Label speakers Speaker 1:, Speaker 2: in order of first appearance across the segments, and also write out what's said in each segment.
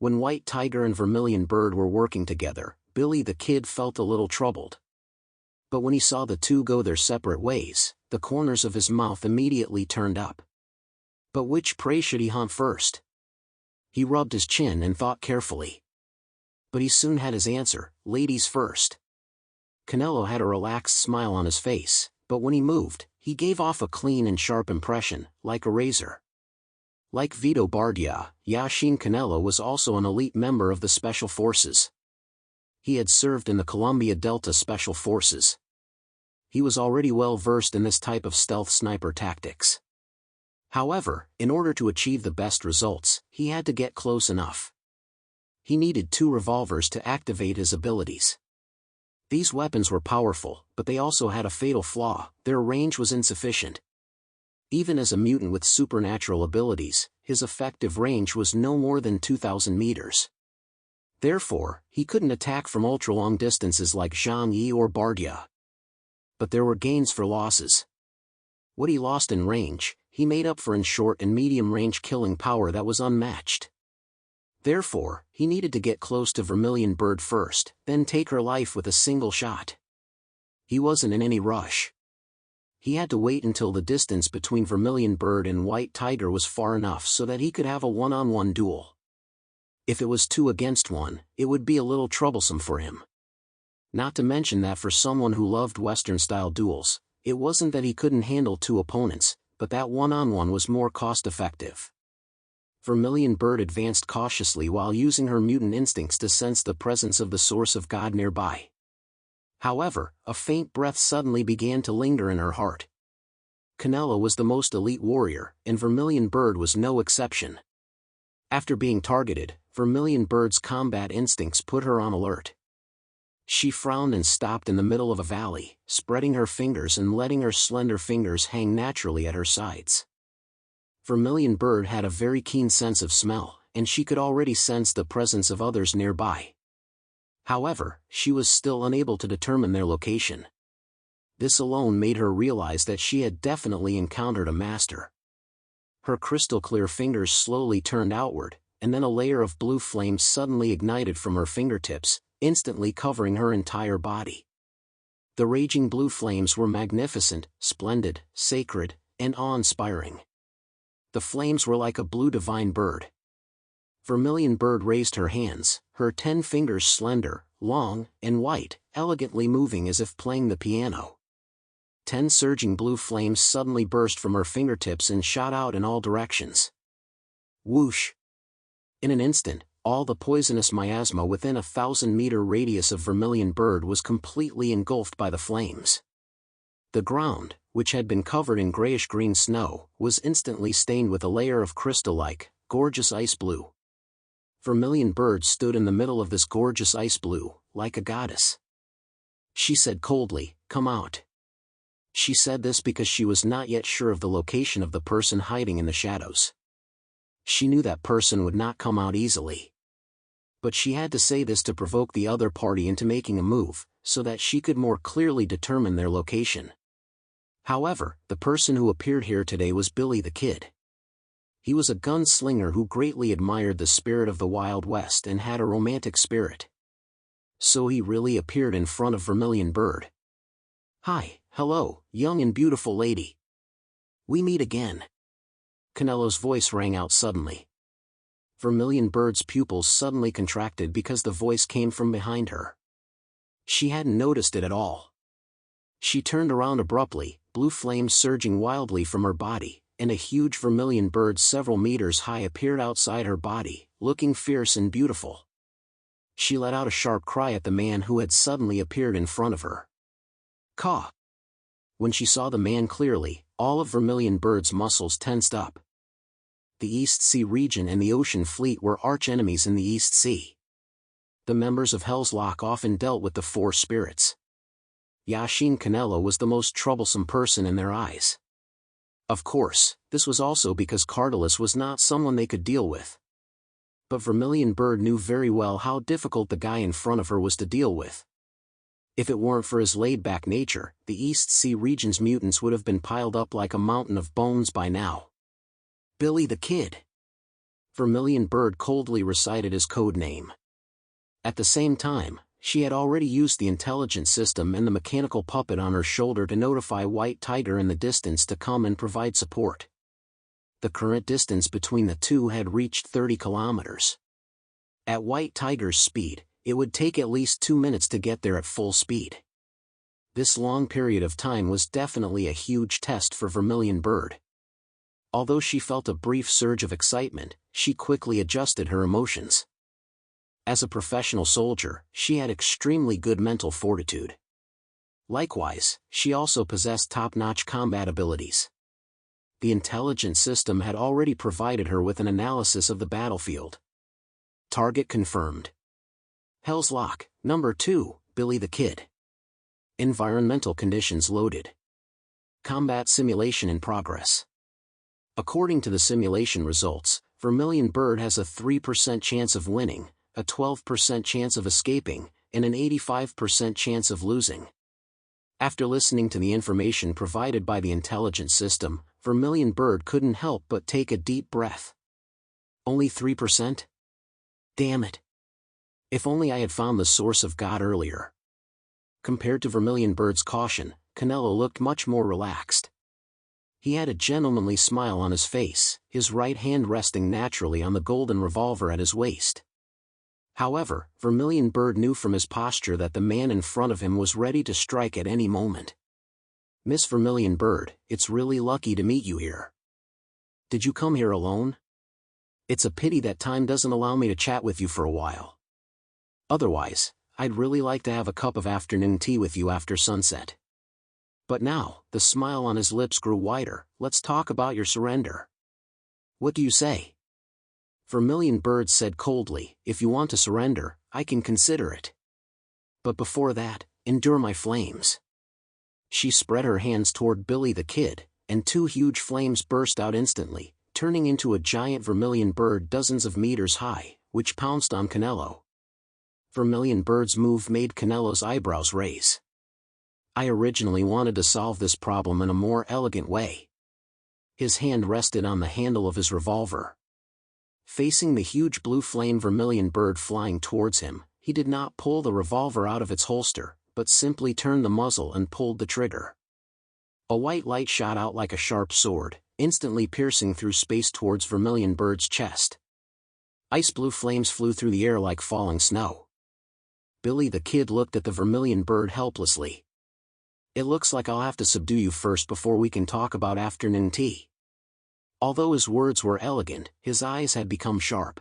Speaker 1: When White Tiger and Vermilion Bird were working together, Billy the Kid felt a little troubled. But when he saw the two go their separate ways, the corners of his mouth immediately turned up. But which prey should he hunt first? He rubbed his chin and thought carefully. But he soon had his answer: ladies first. Canelo had a relaxed smile on his face, but when he moved, he gave off a clean and sharp impression, like a razor. Like Vito Bardia, Yashin Canelo was also an elite member of the Special Forces. He had served in the Columbia Delta Special Forces. He was already well versed in this type of stealth sniper tactics. However, in order to achieve the best results, he had to get close enough. He needed 2 revolvers to activate his abilities. These weapons were powerful, but they also had a fatal flaw: their range was insufficient. Even as a mutant with supernatural abilities, his effective range was no more than 2,000 meters. Therefore, he couldn't attack from ultra-long distances like Zhang Yi or Bardia. But there were gains for losses. What he lost in range, he made up for in short and medium-range killing power that was unmatched. Therefore, he needed to get close to Vermilion Bird first, then take her life with a single shot. He wasn't in any rush. He had to wait until the distance between Vermilion Bird and White Tiger was far enough so that he could have a one-on-one duel. If it was 2 against 1, it would be a little troublesome for him. Not to mention that for someone who loved Western-style duels, it wasn't that he couldn't handle 2 opponents, but that one-on-one was more cost-effective. Vermilion Bird advanced cautiously while using her mutant instincts to sense the presence of the source of God nearby. However, a faint breath suddenly began to linger in her heart. Canelo was the most elite warrior, and Vermilion Bird was no exception. After being targeted, Vermilion Bird's combat instincts put her on alert. She frowned and stopped in the middle of a valley, spreading her fingers and letting her slender fingers hang naturally at her sides. Vermilion Bird had a very keen sense of smell, and she could already sense the presence of others nearby. However, she was still unable to determine their location. This alone made her realize that she had definitely encountered a master. Her crystal-clear fingers slowly turned outward, and then a layer of blue flame suddenly ignited from her fingertips, instantly covering her entire body. The raging blue flames were magnificent, splendid, sacred, and awe-inspiring. The flames were like a blue divine bird. Vermilion Bird raised her hands, her 10 fingers slender, long, and white, elegantly moving as if playing the piano. 10 surging blue flames suddenly burst from her fingertips and shot out in all directions. Whoosh! In an instant, all the poisonous miasma within a 1,000-meter radius of Vermilion Bird was completely engulfed by the flames. The ground, which had been covered in grayish-green snow, was instantly stained with a layer of crystal-like, gorgeous ice blue. Vermilion Bird stood in the middle of this gorgeous ice blue, like a goddess. She said coldly, "Come out." She said this because she was not yet sure of the location of the person hiding in the shadows. She knew that person would not come out easily. But she had to say this to provoke the other party into making a move, so that she could more clearly determine their location. However, the person who appeared here today was Billy the Kid. He was a gunslinger who greatly admired the spirit of the Wild West and had a romantic spirit. So he really appeared in front of Vermilion Bird. "Hi, hello, young and beautiful lady. We meet again." Canelo's voice rang out suddenly. Vermilion Bird's pupils suddenly contracted because the voice came from behind her. She hadn't noticed it at all. She turned around abruptly, blue flames surging wildly from her body, and a huge Vermilion Bird several meters high appeared outside her body, looking fierce and beautiful. She let out a sharp cry at the man who had suddenly appeared in front of her. "Caw!" When she saw the man clearly, all of Vermilion Bird's muscles tensed up. The East Sea region and the Ocean Fleet were arch-enemies in the East Sea. The members of Hell's Lock often dealt with the Four Spirits. Yashin Canelo was the most troublesome person in their eyes. Of course, this was also because Cardalus was not someone they could deal with. But Vermilion Bird knew very well how difficult the guy in front of her was to deal with. If it weren't for his laid-back nature, the East Sea region's mutants would have been piled up like a mountain of bones by now. "Billy the Kid." Vermilion Bird coldly recited his code name. At the same time, she had already used the intelligence system and the mechanical puppet on her shoulder to notify White Tiger in the distance to come and provide support. The current distance between the two had reached 30 kilometers. At White Tiger's speed, it would take at least 2 minutes to get there at full speed. This long period of time was definitely a huge test for Vermilion Bird. Although she felt a brief surge of excitement, she quickly adjusted her emotions. As a professional soldier, she had extremely good mental fortitude. Likewise, she also possessed top-notch combat abilities. The intelligence system had already provided her with an analysis of the battlefield. Target confirmed. Hell's Lock, Number 2, Billy the Kid. Environmental conditions loaded. Combat simulation in progress. According to the simulation results, Vermilion Bird has a 3% chance of winning, a 12% chance of escaping, and an 85% chance of losing. After listening to the information provided by the intelligence system, Vermilion Bird couldn't help but take a deep breath. Only 3%? Damn it. If only I had found the source of God earlier. Compared to Vermilion Bird's caution, Canelo looked much more relaxed. He had a gentlemanly smile on his face, his right hand resting naturally on the golden revolver at his waist. However, Vermilion Bird knew from his posture that the man in front of him was ready to strike at any moment. Miss Vermilion Bird, it's really lucky to meet you here. Did you come here alone? It's a pity that time doesn't allow me to chat with you for a while. Otherwise, I'd really like to have a cup of afternoon tea with you after sunset. But now, the smile on his lips grew wider. Let's talk about your surrender. What do you say? Vermilion Bird said coldly, if you want to surrender, I can consider it. But before that, endure my flames. She spread her hands toward Billy the Kid, and 2 huge flames burst out instantly, turning into a giant Vermilion Bird dozens of meters high, which pounced on Canelo. Vermilion Bird's move made Canelo's eyebrows raise. I originally wanted to solve this problem in a more elegant way. His hand rested on the handle of his revolver. Facing the huge blue flame Vermilion Bird flying towards him, he did not pull the revolver out of its holster, but simply turned the muzzle and pulled the trigger. A white light shot out like a sharp sword, instantly piercing through space towards Vermilion Bird's chest. Ice blue flames flew through the air like falling snow. Billy the Kid looked at the Vermilion Bird helplessly. It looks like I'll have to subdue you first before we can talk about afternoon tea. Although his words were elegant, his eyes had become sharp.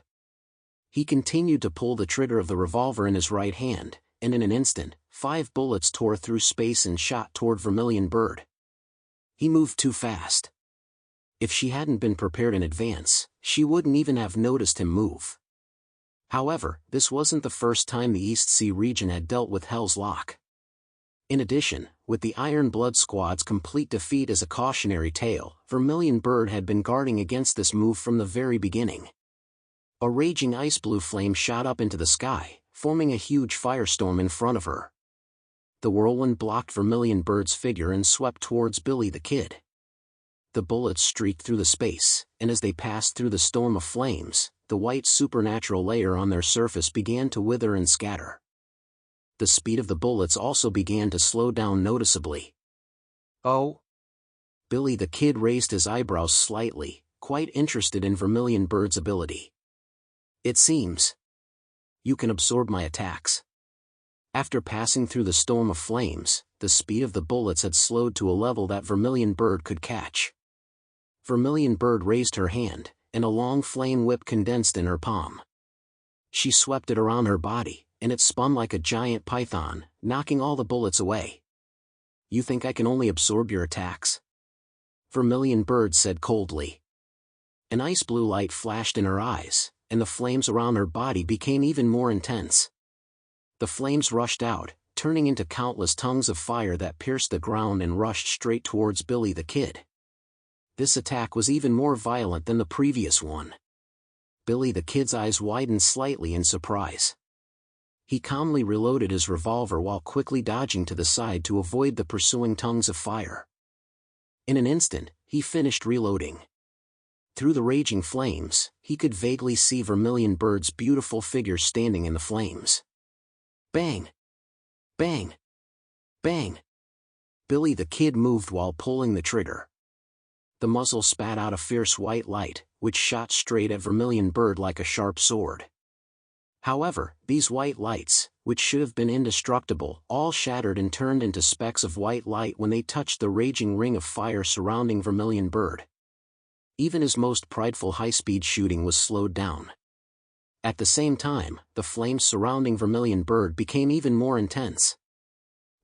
Speaker 1: He continued to pull the trigger of the revolver in his right hand, and in an instant, 5 bullets tore through space and shot toward Vermilion Bird. He moved too fast. If she hadn't been prepared in advance, she wouldn't even have noticed him move. However, this wasn't the first time the East Sea region had dealt with Hell's Lock. In addition, with the Iron Blood Squad's complete defeat as a cautionary tale, Vermilion Bird had been guarding against this move from the very beginning. A raging ice blue flame shot up into the sky, forming a huge firestorm in front of her. The whirlwind blocked Vermilion Bird's figure and swept towards Billy the Kid. The bullets streaked through the space, and as they passed through the storm of flames, the white supernatural layer on their surface began to wither and scatter. The speed of the bullets also began to slow down noticeably. Oh? Billy the Kid raised his eyebrows slightly, quite interested in Vermilion Bird's ability. It seems you can absorb my attacks. After passing through the storm of flames, the speed of the bullets had slowed to a level that Vermilion Bird could catch. Vermilion Bird raised her hand, and a long flame whip condensed in her palm. She swept it around her body, and it spun like a giant python, knocking all the bullets away. You think I can only absorb your attacks? Vermilion Bird said coldly. An ice blue light flashed in her eyes, and the flames around her body became even more intense. The flames rushed out, turning into countless tongues of fire that pierced the ground and rushed straight towards Billy the Kid. This attack was even more violent than the previous one. Billy the Kid's eyes widened slightly in surprise. He calmly reloaded his revolver while quickly dodging to the side to avoid the pursuing tongues of fire. In an instant, he finished reloading. Through the raging flames, he could vaguely see Vermilion Bird's beautiful figure standing in the flames. Bang! Bang! Bang! Billy the Kid moved while pulling the trigger. The muzzle spat out a fierce white light, which shot straight at Vermilion Bird like a sharp sword. However, these white lights, which should have been indestructible, all shattered and turned into specks of white light when they touched the raging ring of fire surrounding Vermilion Bird. Even his most prideful high-speed shooting was slowed down. At the same time, the flames surrounding Vermilion Bird became even more intense.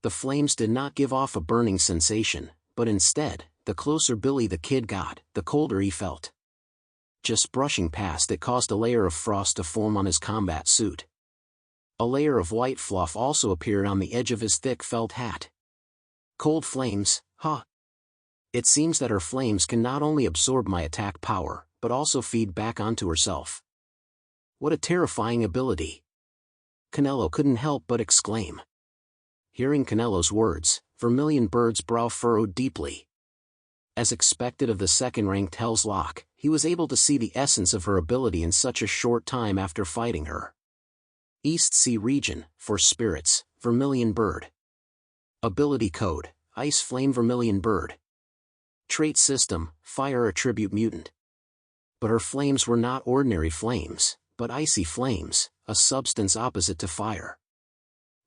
Speaker 1: The flames did not give off a burning sensation, but instead, the closer Billy the Kid got, the colder he felt. Just brushing past it caused a layer of frost to form on his combat suit. A layer of white fluff also appeared on the edge of his thick felt hat. Cold flames, huh? It seems that her flames can not only absorb my attack power, but also feed back onto herself. What a terrifying ability! Canelo couldn't help but exclaim. Hearing Canelo's words, Vermilion Bird's brow furrowed deeply. As expected of the second-ranked Hell's Lock, he was able to see the essence of her ability in such a short time after fighting her. East Sea Region, for Spirits, Vermilion Bird. Ability Code, Ice Flame Vermilion Bird. Trait System, Fire Attribute Mutant. But her flames were not ordinary flames, but icy flames, a substance opposite to fire.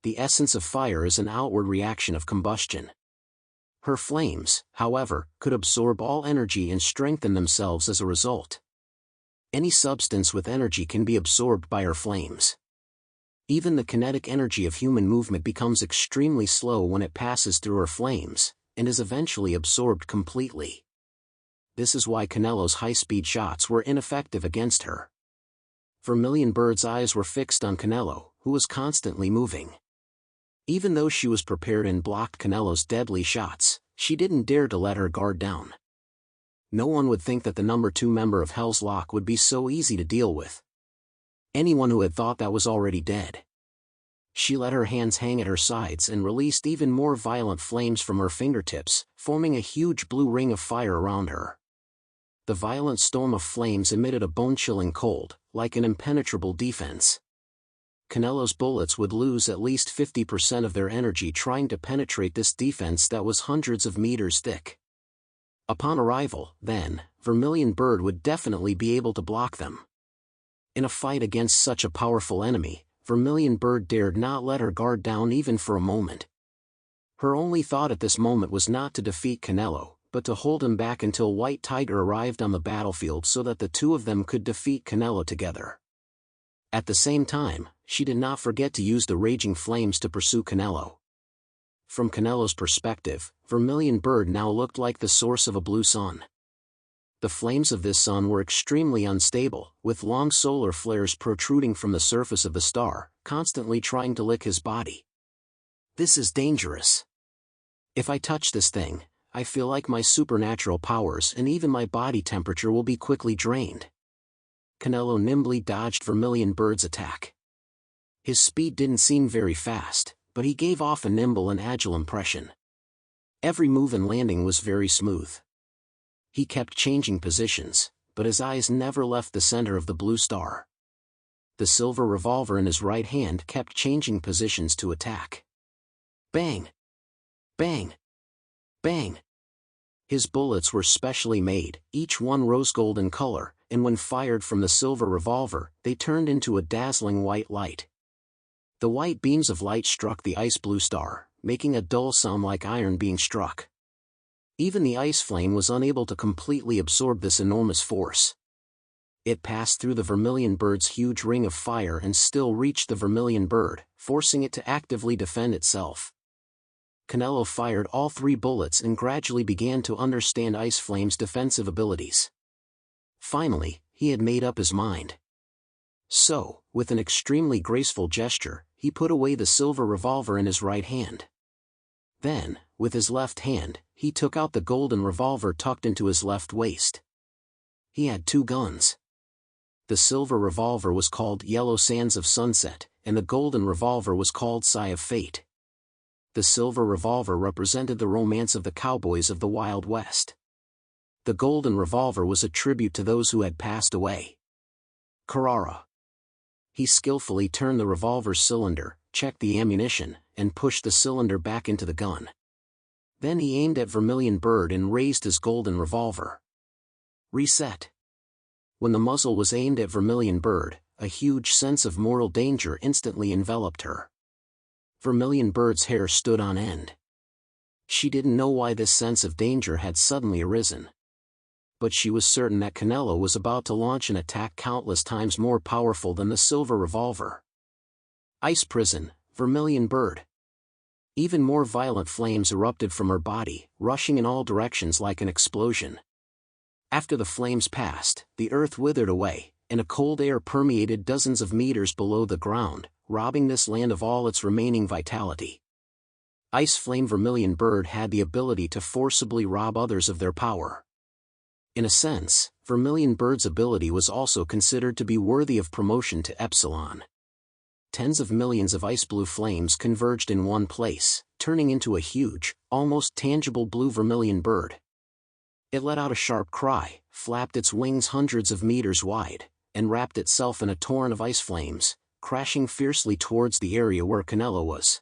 Speaker 1: The essence of fire is an outward reaction of combustion. Her flames, however, could absorb all energy and strengthen themselves as a result. Any substance with energy can be absorbed by her flames. Even the kinetic energy of human movement becomes extremely slow when it passes through her flames, and is eventually absorbed completely. This is why Canelo's high-speed shots were ineffective against her. Vermilion Bird's eyes were fixed on Canelo, who was constantly moving. Even though she was prepared and blocked Canelo's deadly shots, she didn't dare to let her guard down. No one would think that the number 2 member of Hell's Lock would be so easy to deal with. Anyone who had thought that was already dead. She let her hands hang at her sides and released even more violent flames from her fingertips, forming a huge blue ring of fire around her. The violent storm of flames emitted a bone-chilling cold, like an impenetrable defense. Canelo's bullets would lose at least 50% of their energy trying to penetrate this defense that was hundreds of meters thick. Upon arrival, then, Vermilion Bird would definitely be able to block them. In a fight against such a powerful enemy, Vermilion Bird dared not let her guard down even for a moment. Her only thought at this moment was not to defeat Canelo, but to hold him back until White Tiger arrived on the battlefield so that the two of them could defeat Canelo together. At the same time, she did not forget to use the raging flames to pursue Canelo. From Canelo's perspective, Vermilion Bird now looked like the source of a blue sun. The flames of this sun were extremely unstable, with long solar flares protruding from the surface of the star, constantly trying to lick his body. This is dangerous. If I touch this thing, I feel like my supernatural powers and even my body temperature will be quickly drained. Canelo nimbly dodged Vermilion Bird's attack. His speed didn't seem very fast, but he gave off a nimble and agile impression. Every move and landing was very smooth. He kept changing positions, but his eyes never left the center of the blue star. The silver revolver in his right hand kept changing positions to attack. Bang! Bang! Bang! His bullets were specially made, each one rose gold in color, and when fired from the silver revolver, they turned into a dazzling white light. The white beams of light struck the ice blue star, making a dull sound like iron being struck. Even the ice flame was unable to completely absorb this enormous force. It passed through the Vermilion Bird's huge ring of fire and still reached the Vermilion Bird, forcing it to actively defend itself. Canelo fired all 3 bullets and gradually began to understand Ice Flame's defensive abilities. Finally, he had made up his mind. So, with an extremely graceful gesture, he put away the silver revolver in his right hand. Then, with his left hand, he took out the golden revolver tucked into his left waist. He had 2 guns. The silver revolver was called Yellow Sands of Sunset, and the golden revolver was called Sigh of Fate. The silver revolver represented the romance of the cowboys of the Wild West. The golden revolver was a tribute to those who had passed away. Carrara. He skillfully turned the revolver's cylinder, checked the ammunition, and pushed the cylinder back into the gun. Then he aimed at Vermilion Bird and raised his golden revolver. Reset. When the muzzle was aimed at Vermilion Bird, a huge sense of mortal danger instantly enveloped her. Vermilion Bird's hair stood on end. She didn't know why this sense of danger had suddenly arisen. But she was certain that Canelo was about to launch an attack countless times more powerful than the silver revolver. Ice prison, Vermilion Bird. Even more violent flames erupted from her body, rushing in all directions like an explosion. After the flames passed, the earth withered away, and a cold air permeated dozens of meters below the ground, robbing this land of all its remaining vitality. Ice Flame Vermilion Bird had the ability to forcibly rob others of their power. In a sense, Vermilion Bird's ability was also considered to be worthy of promotion to Epsilon. Tens of millions of ice blue flames converged in one place, turning into a huge, almost tangible blue vermilion bird. It let out a sharp cry, flapped its wings hundreds of meters wide, and wrapped itself in a torrent of ice flames, crashing fiercely towards the area where Canelo was.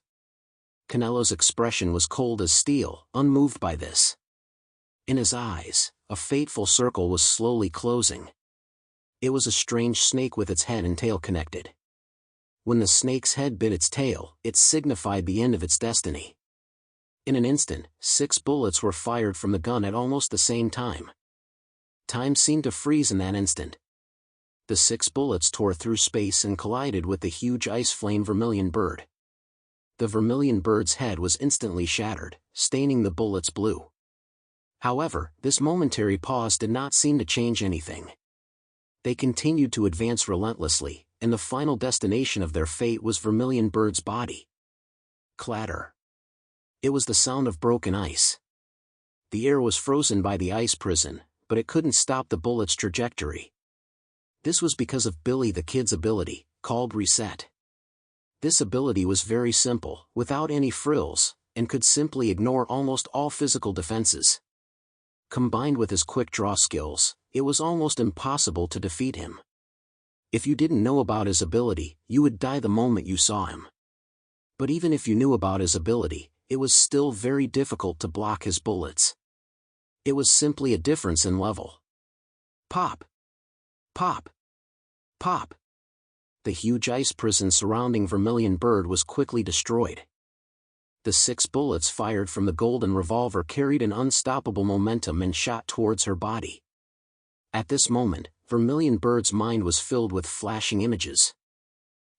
Speaker 1: Canelo's expression was cold as steel, unmoved by this. In his eyes, a fateful circle was slowly closing. It was a strange snake with its head and tail connected. When the snake's head bit its tail, it signified the end of its destiny. In an instant, 6 bullets were fired from the gun at almost the same time. Time seemed to freeze in that instant. The 6 bullets tore through space and collided with the huge ice flame vermilion bird. The vermilion bird's head was instantly shattered, staining the bullets blue. However, this momentary pause did not seem to change anything. They continued to advance relentlessly, and the final destination of their fate was Vermilion Bird's body. Clatter. It was the sound of broken ice. The air was frozen by the ice prison, but it couldn't stop the bullet's trajectory. This was because of Billy the Kid's ability, called Reset. This ability was very simple, without any frills, and could simply ignore almost all physical defenses. Combined with his quick draw skills, it was almost impossible to defeat him. If you didn't know about his ability, you would die the moment you saw him. But even if you knew about his ability, it was still very difficult to block his bullets. It was simply a difference in level. Pop! Pop! Pop! The huge ice prison surrounding Vermilion Bird was quickly destroyed. The 6 bullets fired from the golden revolver carried an unstoppable momentum and shot towards her body. At this moment, Vermilion Bird's mind was filled with flashing images.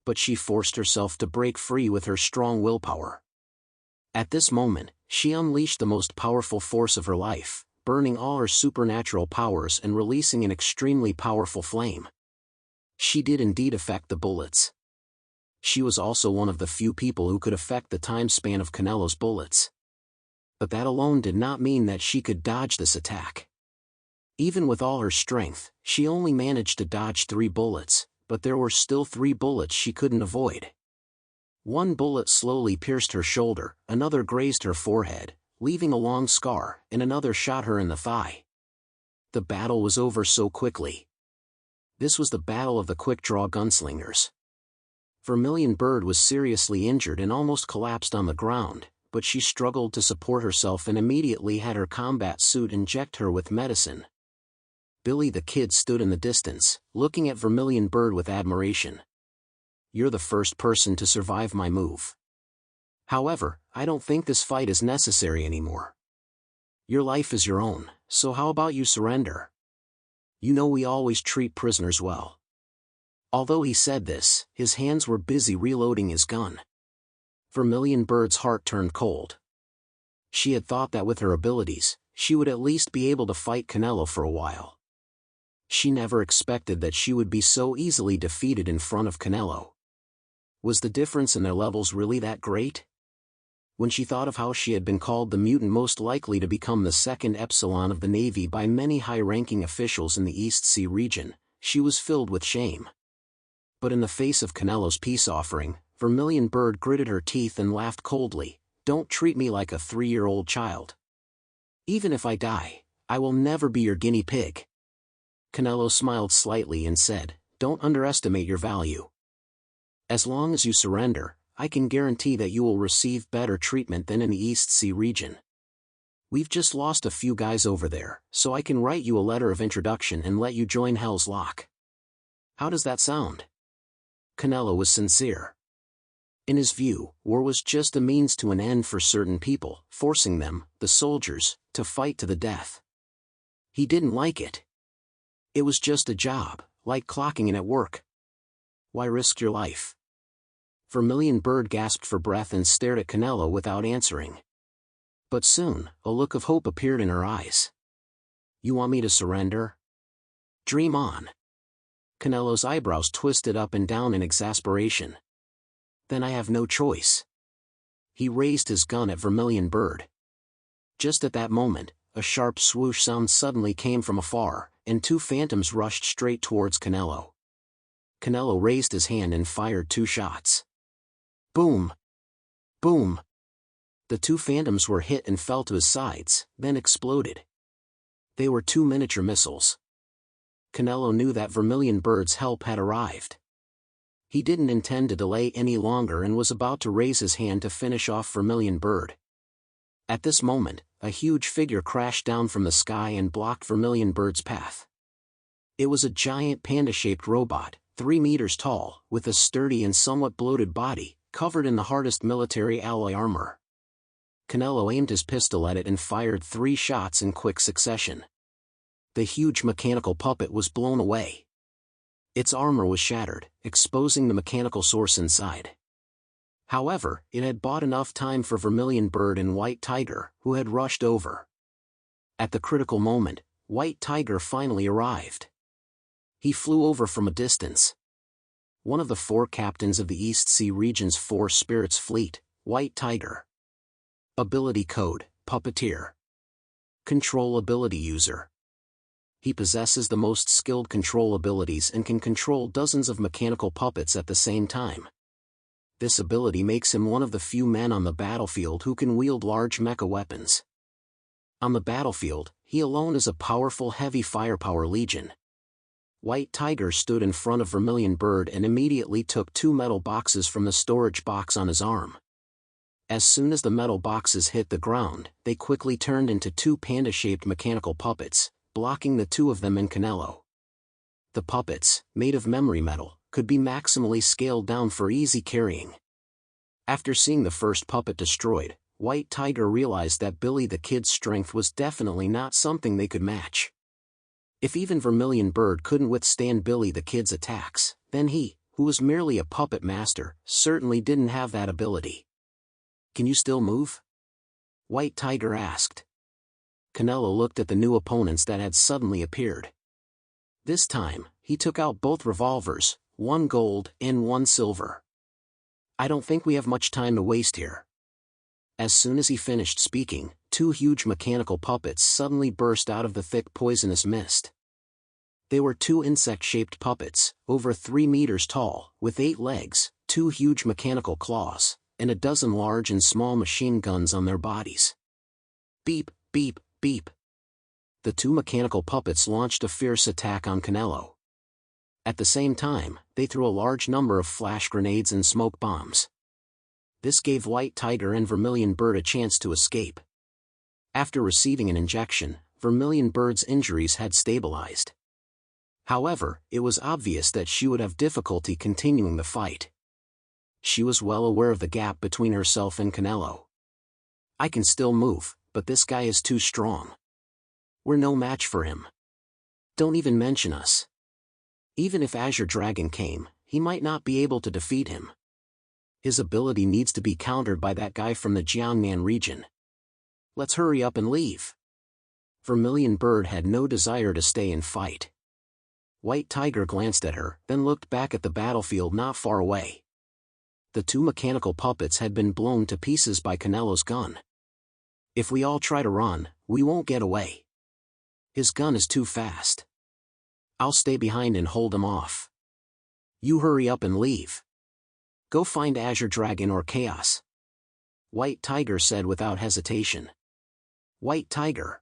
Speaker 1: But she forced herself to break free with her strong willpower. At this moment, she unleashed the most powerful force of her life, burning all her supernatural powers and releasing an extremely powerful flame. She did indeed affect the bullets. She was also one of the few people who could affect the time span of Canelo's bullets. But that alone did not mean that she could dodge this attack. Even with all her strength, she only managed to dodge 3 bullets, but there were still 3 bullets she couldn't avoid. One bullet slowly pierced her shoulder, another grazed her forehead, leaving a long scar, and another shot her in the thigh. The battle was over so quickly. This was the battle of the quick-draw gunslingers. Vermilion Bird was seriously injured and almost collapsed on the ground, but she struggled to support herself and immediately had her combat suit inject her with medicine. Billy the Kid stood in the distance, looking at Vermilion Bird with admiration. "You're the first person to survive my move. However, I don't think this fight is necessary anymore. Your life is your own, so how about you surrender? You know we always treat prisoners well." Although he said this, his hands were busy reloading his gun. Vermilion Bird's heart turned cold. She had thought that with her abilities, she would at least be able to fight Canelo for a while. She never expected that she would be so easily defeated in front of Canelo. Was the difference in their levels really that great? When she thought of how she had been called the mutant most likely to become the second Epsilon of the Navy by many high-ranking officials in the East Sea region, she was filled with shame. But in the face of Canelo's peace offering, Vermilion Bird gritted her teeth and laughed coldly. "Don't treat me like a 3-year-old child. Even if I die, I will never be your guinea pig. Canelo smiled slightly and said, don't underestimate your value. As long as you surrender, I can guarantee that you will receive better treatment than in the East Sea region. We've just lost a few guys over there, so I can write you a letter of introduction and let you join Hell's Lock. How does that sound? Canelo was sincere. In his view, war was just a means to an end for certain people, forcing them, the soldiers, to fight to the death. He didn't like it. It was just a job, like clocking in at work. Why risk your life? Vermilion Bird gasped for breath and stared at Canelo without answering. But soon, a look of hope appeared in her eyes. You want me to surrender? Dream on. Canelo's eyebrows twisted up and down in exasperation. Then I have no choice. He raised his gun at Vermilion Bird. Just at that moment, a sharp swoosh sound suddenly came from afar, and two phantoms rushed straight towards Canelo. Canelo raised his hand and fired 2 shots. Boom! Boom! The 2 phantoms were hit and fell to his sides, then exploded. They were 2 miniature missiles. Canelo knew that Vermilion Bird's help had arrived. He didn't intend to delay any longer and was about to raise his hand to finish off Vermilion Bird. At this moment, a huge figure crashed down from the sky and blocked Vermilion Bird's path. It was a giant panda-shaped robot, 3 meters tall, with a sturdy and somewhat bloated body, covered in the hardest military alloy armor. Canelo aimed his pistol at it and fired 3 shots in quick succession. The huge mechanical puppet was blown away. Its armor was shattered, exposing the mechanical source inside. However, it had bought enough time for Vermilion Bird and White Tiger, who had rushed over. At the critical moment, White Tiger finally arrived. He flew over from a distance. One of the 4 captains of the East Sea region's 4 spirits fleet, White Tiger. Ability code, Puppeteer. Control ability user. He possesses the most skilled control abilities and can control dozens of mechanical puppets at the same time. This ability makes him one of the few men on the battlefield who can wield large mecha weapons. On the battlefield, he alone is a powerful heavy firepower legion. White Tiger stood in front of Vermilion Bird and immediately took 2 metal boxes from the storage box on his arm. As soon as the metal boxes hit the ground, they quickly turned into 2 panda-shaped mechanical puppets, blocking the 2 of them in Canelo. The puppets, made of memory metal, could be maximally scaled down for easy carrying. After seeing the first puppet destroyed, White Tiger realized that Billy the Kid's strength was definitely not something they could match. If even Vermilion Bird couldn't withstand Billy the Kid's attacks, then he, who was merely a puppet master, certainly didn't have that ability. Can you still move? White Tiger asked. Canelo looked at the new opponents that had suddenly appeared. This time, he took out both revolvers, 1 gold and 1 silver. I don't think we have much time to waste here. As soon as he finished speaking, 2 huge mechanical puppets suddenly burst out of the thick poisonous mist. They were 2 insect-shaped puppets, over 3 meters tall, with 8 legs, 2 huge mechanical claws, and a dozen large and small machine guns on their bodies. Beep, beep, beep. The 2 mechanical puppets launched a fierce attack on Canelo. At the same time, they threw a large number of flash grenades and smoke bombs. This gave White Tiger and Vermilion Bird a chance to escape. After receiving an injection, Vermilion Bird's injuries had stabilized. However, it was obvious that she would have difficulty continuing the fight. She was well aware of the gap between herself and Canelo. I can still move, but this guy is too strong. We're no match for him. Don't even mention us. Even if Azure Dragon came, he might not be able to defeat him. His ability needs to be countered by that guy from the Jiangnan region. Let's hurry up and leave. Vermilion Bird had no desire to stay and fight. White Tiger glanced at her, then looked back at the battlefield not far away. The 2 mechanical puppets had been blown to pieces by Canelo's gun. If we all try to run, we won't get away. His gun is too fast. I'll stay behind and hold him off. You hurry up and leave. Go find Azure Dragon or Chaos. White Tiger said without hesitation. White Tiger.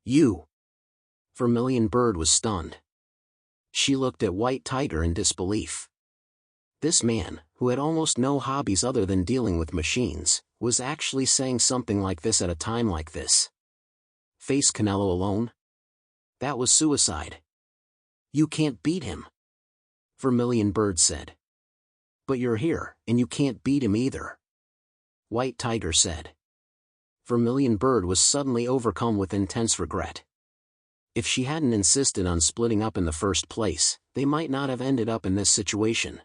Speaker 1: You! Vermilion Bird was stunned. She looked at White Tiger in disbelief. This man, who had almost no hobbies other than dealing with machines, was actually saying something like this at a time like this. Face Canelo alone? That was suicide. You can't beat him, Vermilion Bird said. But you're here, and you can't beat him either, White Tiger said. Vermilion Bird was suddenly overcome with intense regret. If she hadn't insisted on splitting up in the first place, they might not have ended up in this situation.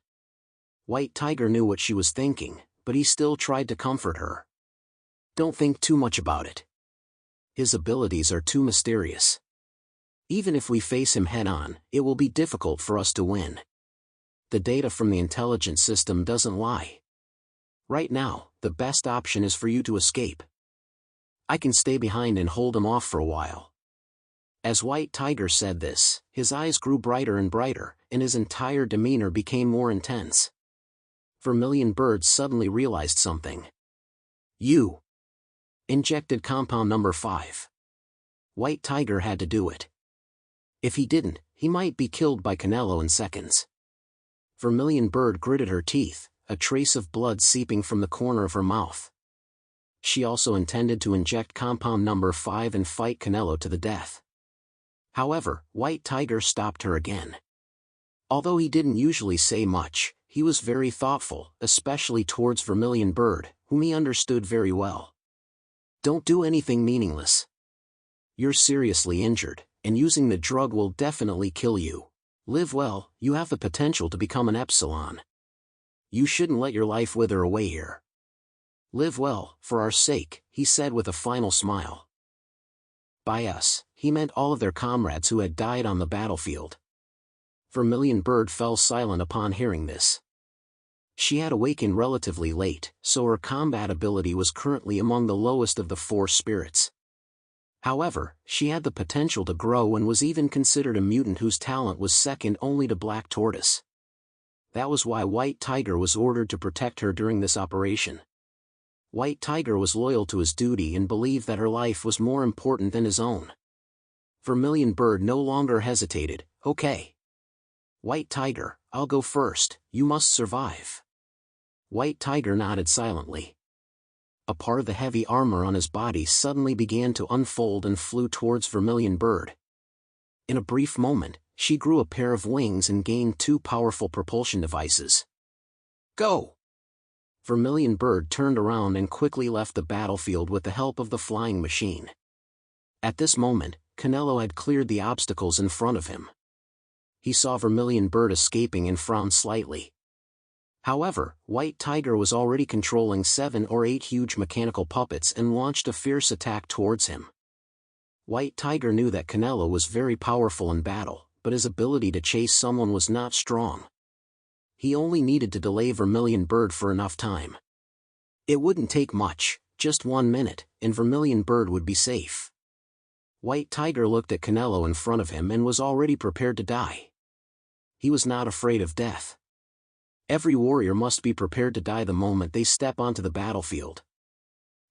Speaker 1: White Tiger knew what she was thinking, but he still tried to comfort her. Don't think too much about it. His abilities are too mysterious. Even if we face him head-on, it will be difficult for us to win. The data from the intelligence system doesn't lie. Right now, the best option is for you to escape. I can stay behind and hold him off for a while. As White Tiger said this, his eyes grew brighter and brighter, and his entire demeanor became more intense. Vermilion Bird suddenly realized something. You injected compound number 5. White Tiger had to do it. If he didn't, he might be killed by Canelo in seconds. Vermilion Bird gritted her teeth, a trace of blood seeping from the corner of her mouth. She also intended to inject compound number 5 and fight Canelo to the death. However, White Tiger stopped her again. Although he didn't usually say much, he was very thoughtful, especially towards Vermilion Bird, whom he understood very well. Don't do anything meaningless. You're seriously injured, and using the drug will definitely kill you. Live well, you have the potential to become an epsilon. You shouldn't let your life wither away here. Live well, for our sake, he said with a final smile. By us, he meant all of their comrades who had died on the battlefield. Vermilion Bird fell silent upon hearing this. She had awakened relatively late, so her combat ability was currently among the lowest of the 4 spirits. However, she had the potential to grow and was even considered a mutant whose talent was second only to Black Tortoise. That was why White Tiger was ordered to protect her during this operation. White Tiger was loyal to his duty and believed that her life was more important than his own. Vermilion Bird no longer hesitated. Okay. White Tiger, I'll go first, you must survive. White Tiger nodded silently. A part of the heavy armor on his body suddenly began to unfold and flew towards Vermilion Bird. In a brief moment, she grew a pair of wings and gained 2 powerful propulsion devices. Go! Vermilion Bird turned around and quickly left the battlefield with the help of the flying machine. At this moment, Canelo had cleared the obstacles in front of him. He saw Vermilion Bird escaping and frowned slightly. However, White Tiger was already controlling 7 or 8 huge mechanical puppets and launched a fierce attack towards him. White Tiger knew that Canelo was very powerful in battle, but his ability to chase someone was not strong. He only needed to delay Vermilion Bird for enough time. It wouldn't take much, just 1 minute, and Vermilion Bird would be safe. White Tiger looked at Canelo in front of him and was already prepared to die. He was not afraid of death. Every warrior must be prepared to die the moment they step onto the battlefield.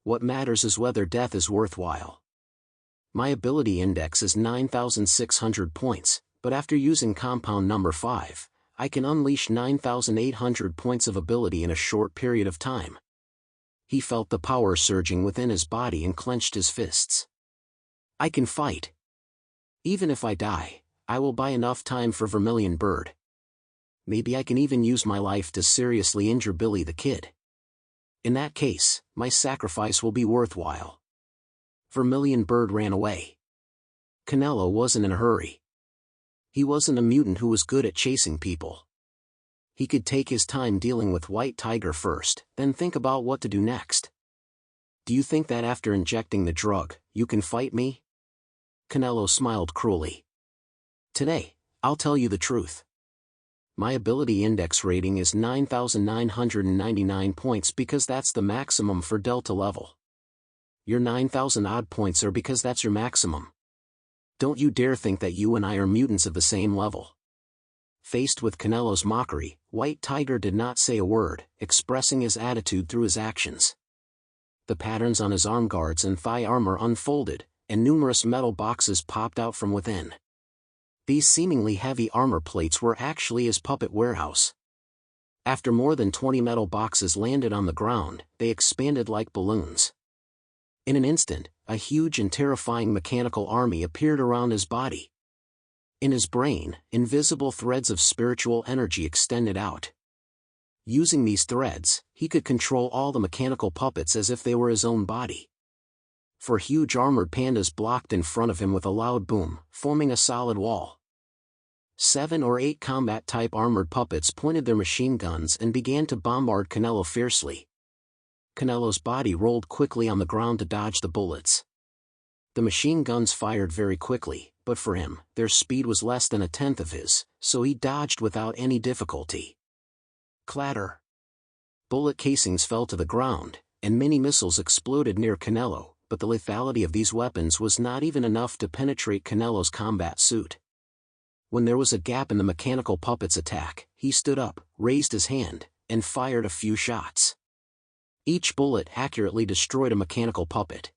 Speaker 1: What matters is whether death is worthwhile. My ability index is 9,600 points, but after using compound number 5, I can unleash 9,800 points of ability in a short period of time. He felt the power surging within his body and clenched his fists. I can fight. Even if I die, I will buy enough time for Vermilion Bird. Maybe I can even use my life to seriously injure Billy the Kid. In that case, my sacrifice will be worthwhile. Vermilion Bird ran away. Canelo wasn't in a hurry. He wasn't a mutant who was good at chasing people. He could take his time dealing with White Tiger first, then think about what to do next. Do you think that after injecting the drug, you can fight me? Canelo smiled cruelly. Today, I'll tell you the truth. My ability index rating is 9,999 points because that's the maximum for Delta level. Your 9,000 odd points are because that's your maximum. Don't you dare think that you and I are mutants of the same level. Faced with Canelo's mockery, White Tiger did not say a word, expressing his attitude through his actions. The patterns on his arm guards and thigh armor unfolded, and numerous metal boxes popped out from within. These seemingly heavy armor plates were actually his puppet warehouse. After more than 20 metal boxes landed on the ground, they expanded like balloons. In an instant, a huge and terrifying mechanical army appeared around his body. In his brain, invisible threads of spiritual energy extended out. Using these threads, he could control all the mechanical puppets as if they were his own body. Four huge armored pandas blocked in front of him with a loud boom, forming a solid wall. 7 or 8 combat-type armored puppets pointed their machine guns and began to bombard Canelo fiercely. Canelo's body rolled quickly on the ground to dodge the bullets. The machine guns fired very quickly, but for him, their speed was less than a tenth of his, so he dodged without any difficulty. Clatter. Bullet casings fell to the ground, and many missiles exploded near Canelo, but the lethality of these weapons was not even enough to penetrate Canelo's combat suit. When there was a gap in the mechanical puppet's attack, he stood up, raised his hand, and fired a few shots. Each bullet accurately destroyed a mechanical puppet.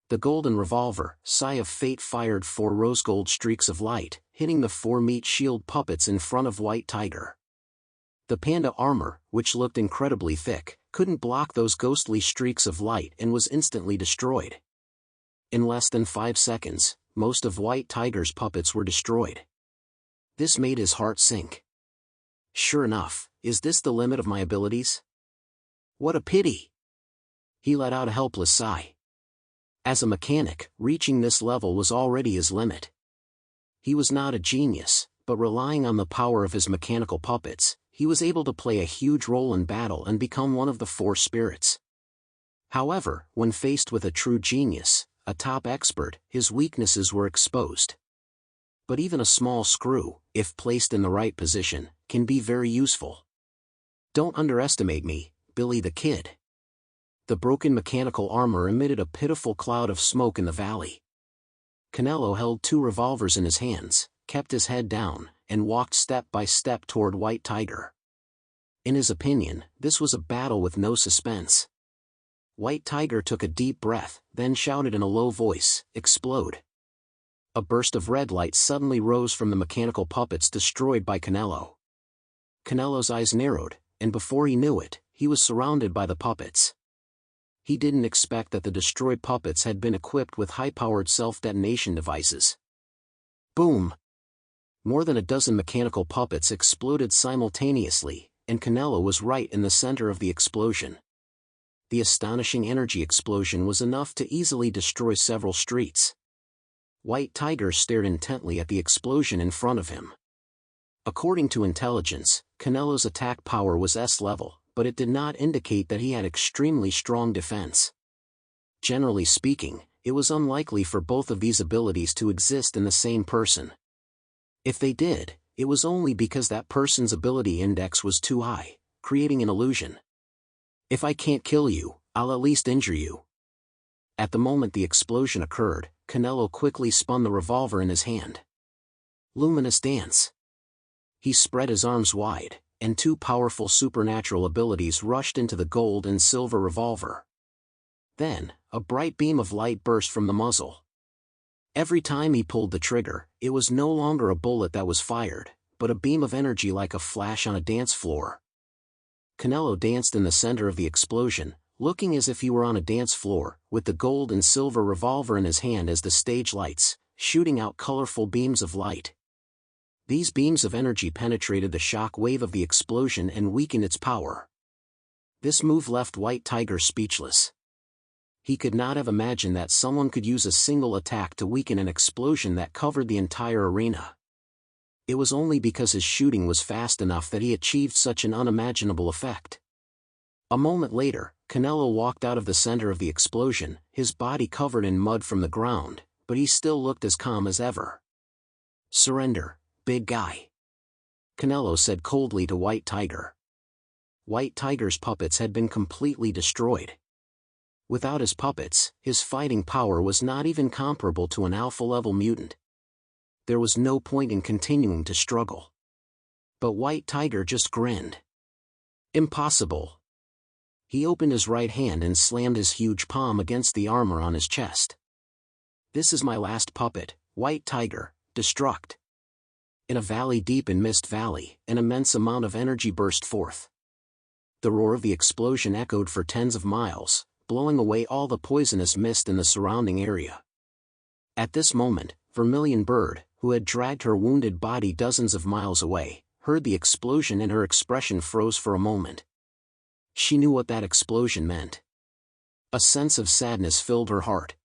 Speaker 1: The golden revolver, Sigh of Fate, fired 4 rose-gold streaks of light, hitting the 4 meat shield puppets in front of White Tiger. The panda armor, which looked incredibly thick, couldn't block those ghostly streaks of light and was instantly destroyed. In less than 5 seconds, most of White Tiger's puppets were destroyed. This made his heart sink. Sure enough, is this the limit of my abilities? What a pity! He let out a helpless sigh. As a mechanic, reaching this level was already his limit. He was not a genius, but relying on the power of his mechanical puppets, he was able to play a huge role in battle and become one of the 4 spirits. However, when faced with a true genius, a top expert, his weaknesses were exposed. But even a small screw, if placed in the right position, can be very useful. Don't underestimate me, Billy the Kid. The broken mechanical armor emitted a pitiful cloud of smoke in the valley. Canelo held 2 revolvers in his hands, kept his head down, and walked step by step toward White Tiger. In his opinion, this was a battle with no suspense. White Tiger took a deep breath, then shouted in a low voice, "Explode!" A burst of red light suddenly rose from the mechanical puppets destroyed by Canelo. Canelo's eyes narrowed, and before he knew it, he was surrounded by the puppets. He didn't expect that the destroyed puppets had been equipped with high-powered self-detonation devices. Boom! More than a dozen mechanical puppets exploded simultaneously, and Canelo was right in the center of the explosion. The astonishing energy explosion was enough to easily destroy several streets. White Tiger stared intently at the explosion in front of him. According to intelligence, Canelo's attack power was S-level, but it did not indicate that he had extremely strong defense. Generally speaking, it was unlikely for both of these abilities to exist in the same person. If they did, it was only because that person's ability index was too high, creating an illusion. If I can't kill you, I'll at least injure you. At the moment the explosion occurred, Canelo quickly spun the revolver in his hand. Luminous dance. He spread his arms wide, and 2 powerful supernatural abilities rushed into the gold and silver revolver. Then, a bright beam of light burst from the muzzle. Every time he pulled the trigger, it was no longer a bullet that was fired, but a beam of energy like a flash on a dance floor. Canelo danced in the center of the explosion, looking as if he were on a dance floor, with the gold and silver revolver in his hand as the stage lights, shooting out colorful beams of light. These beams of energy penetrated the shock wave of the explosion and weakened its power. This move left White Tiger speechless. He could not have imagined that someone could use a single attack to weaken an explosion that covered the entire arena. It was only because his shooting was fast enough that he achieved such an unimaginable effect. A moment later, Canelo walked out of the center of the explosion, his body covered in mud from the ground, but he still looked as calm as ever. "Surrender, big guy," Canelo said coldly to White Tiger. White Tiger's puppets had been completely destroyed. Without his puppets, his fighting power was not even comparable to an alpha-level mutant. There was no point in continuing to struggle. But White Tiger just grinned. "Impossible." He opened his right hand and slammed his huge palm against the armor on his chest. This is my last puppet, White Tiger, destruct. In a valley deep in Mist Valley, an immense amount of energy burst forth. The roar of the explosion echoed for tens of miles, blowing away all the poisonous mist in the surrounding area. At this moment, Vermilion Bird, who had dragged her wounded body dozens of miles away, heard the explosion and her expression froze for a moment. She knew what that explosion meant. A sense of sadness filled her heart.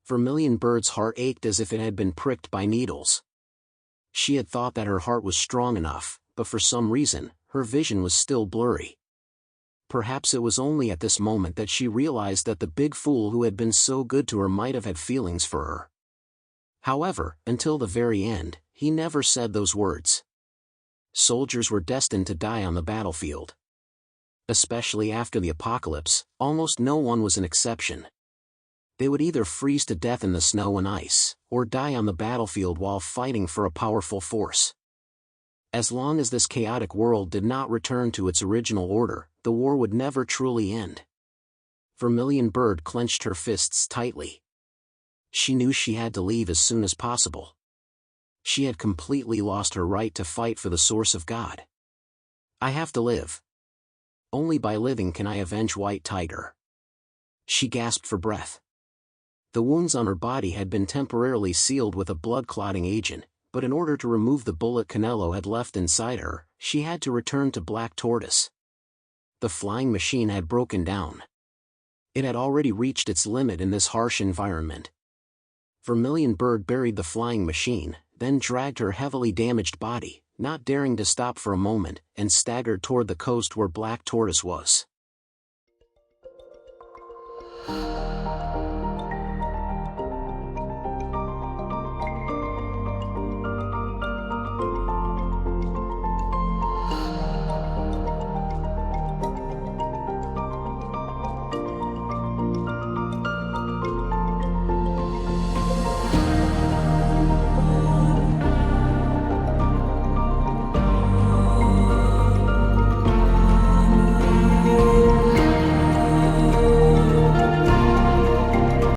Speaker 1: Vermilion Bird's heart ached as if it had been pricked by needles. She had thought that her heart was strong enough, but for some reason, her vision was still blurry. Perhaps it was only at this moment that she realized that the big fool who had been so good to her might have had feelings for her. However, until the very end, he never said those words. Soldiers were destined to die on the battlefield. Especially after the apocalypse, almost no one was an exception. They would either freeze to death in the snow and ice, or die on the battlefield while fighting for a powerful force. As long as this chaotic world did not return to its original order, the war would never truly end. Vermilion Bird clenched her fists tightly. She knew she had to leave as soon as possible. She had completely lost her right to fight for the source of God. I have to live. Only by living can I avenge White Tiger. She gasped for breath. The wounds on her body had been temporarily sealed with a blood-clotting agent, but in order to remove the bullet Canelo had left inside her, she had to return to Black Tortoise. The flying machine had broken down. It had already reached its limit in this harsh environment. Vermilion Bird buried the flying machine, then dragged her heavily damaged body, not daring to stop for a moment, and staggered toward the coast where Black Tortoise was.